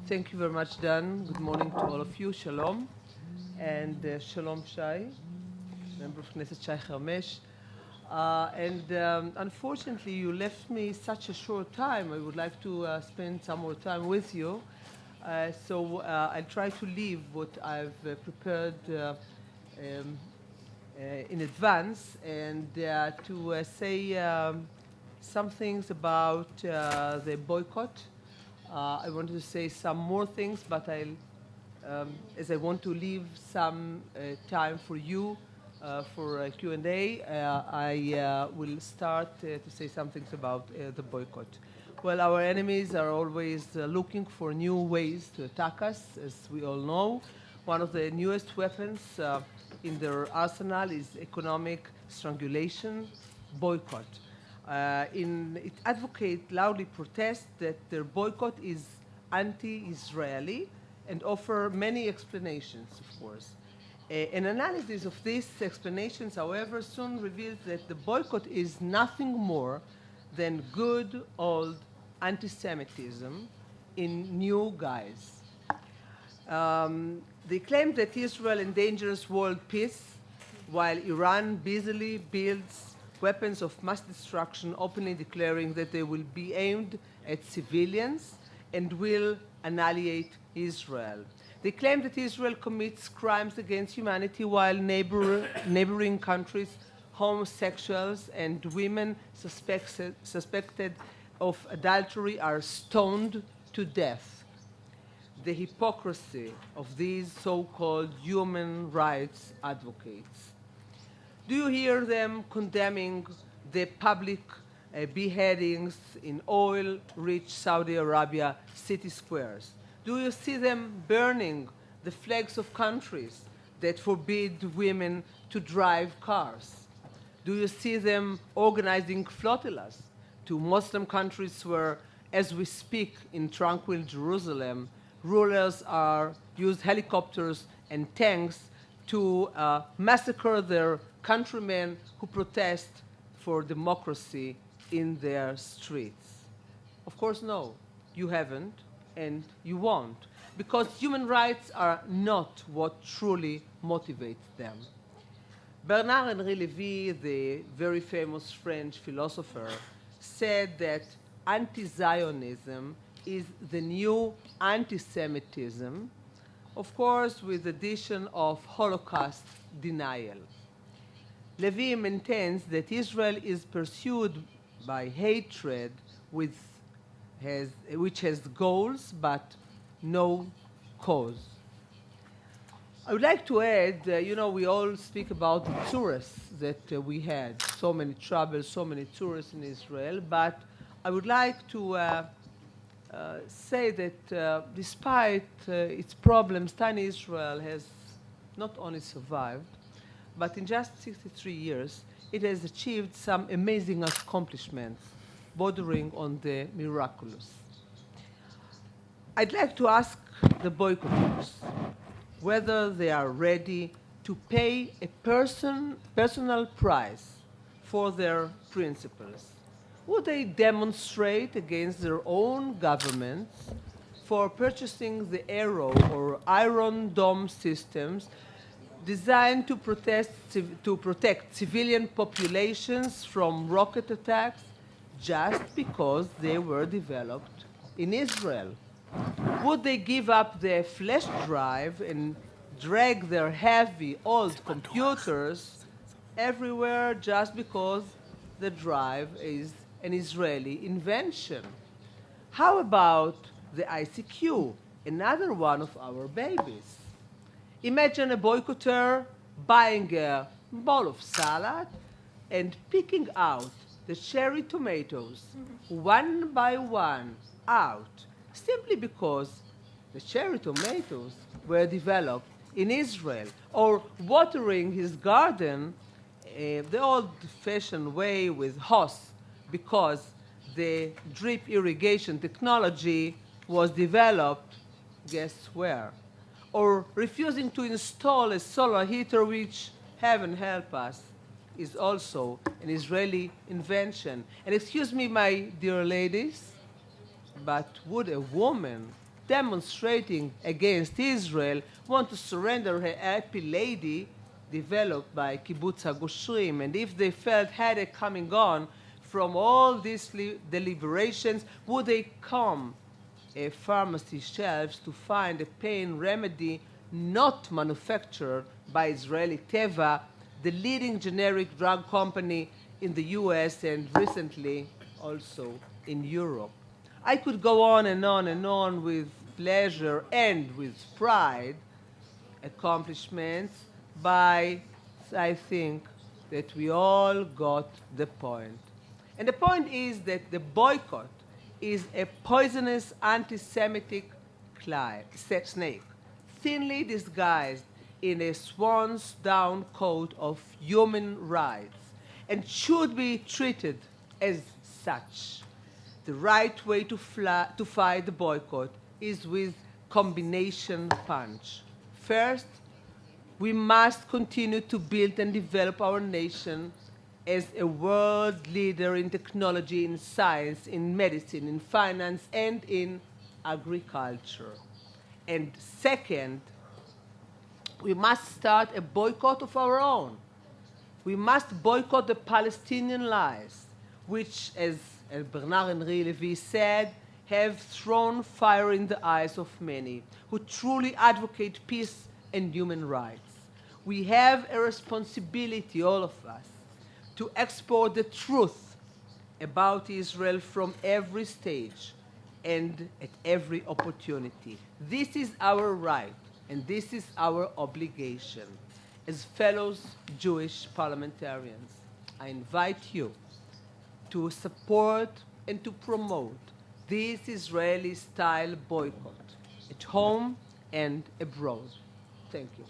Thank you very much, Dan. Good morning to all of you. Shalom. And Shalom Shai, member of Knesset Shai Hermesh. Unfortunately, you left me such a short time. I would like to spend some more time with you. I'll try to leave what I've prepared in advance and to say some things about the boycott. I wanted to say some more things, but as I want to leave some time for you for Q&A, I will start to say some things about the boycott. Well, our enemies are always looking for new ways to attack us, as we all know. One of the newest weapons in their arsenal is economic strangulation, boycott. It advocates, loudly protest that their boycott is anti-Israeli and offer many explanations, of course. An analysis of these explanations, however, soon reveals that the boycott is nothing more than good old anti-Semitism in new guise. They claim that Israel endangers world peace, while Iran busily builds weapons of mass destruction, openly declaring that they will be aimed at civilians and will annihilate Israel. They claim that Israel commits crimes against humanity while neighboring countries, homosexuals and women suspected of adultery are stoned to death. The hypocrisy of these so-called human rights advocates. Do you hear them condemning the public beheadings in oil-rich Saudi Arabia city squares? Do you see them burning the flags of countries that forbid women to drive cars? Do you see them organizing flotillas to Muslim countries where, as we speak in tranquil Jerusalem, rulers use helicopters and tanks to massacre their countrymen who protest for democracy in their streets? Of course, no, you haven't, and you won't, because human rights are not what truly motivates them. Bernard-Henri Lévy, the very famous French philosopher, said that anti-Zionism is the new anti-Semitism, of course, with addition of Holocaust denial. Lévy maintains that Israel is pursued by hatred which has goals but no cause. I would like to add, we all speak about the tourists that we had, so many troubles, so many tourists in Israel, but I would like to say that despite its problems, tiny Israel has not only survived, but in just 63 years, it has achieved some amazing accomplishments, bordering on the miraculous. I'd like to ask the boycotters whether they are ready to pay a personal price for their principles. Would they demonstrate against their own governments for purchasing the Arrow or Iron Dome systems designed to protect civilian populations from rocket attacks just because they were developed in Israel? Would they give up their flash drive and drag their heavy old computers everywhere just because the drive is an Israeli invention? How about the ICQ, another one of our babies? Imagine a boycotter buying a bowl of salad and picking out the cherry tomatoes one by one out simply because the cherry tomatoes were developed in Israel, or watering his garden the old-fashioned way with hose because the drip irrigation technology was developed, guess where? Or refusing to install a solar heater, which, heaven help us, is also an Israeli invention. And excuse me, my dear ladies, but would a woman demonstrating against Israel want to surrender her happy lady developed by Kibbutz HaGoshrim. And if they felt headache coming on from all these deliberations, would they come pharmacy shelves to find a pain remedy not manufactured by Israeli Teva, the leading generic drug company in the US and recently also in Europe. I could go on and on and on with pleasure and with pride accomplishments, but I think that we all got the point. And the point is that the boycott is a poisonous anti-Semitic snake, thinly disguised in a swan's down coat of human rights, and should be treated as such. The right way to fight the boycott is with combination punch. First, we must continue to build and develop our nation as a world leader in technology, in science, in medicine, in finance, and in agriculture. And second, we must start a boycott of our own. We must boycott the Palestinian lies, which, as Bernard-Henri Lévy said, have thrown fire in the eyes of many who truly advocate peace and human rights. We have a responsibility, all of us, to export the truth about Israel from every stage and at every opportunity. This is our right, and this is our obligation. As fellow Jewish parliamentarians, I invite you to support and to promote this Israeli-style boycott at home and abroad. Thank you.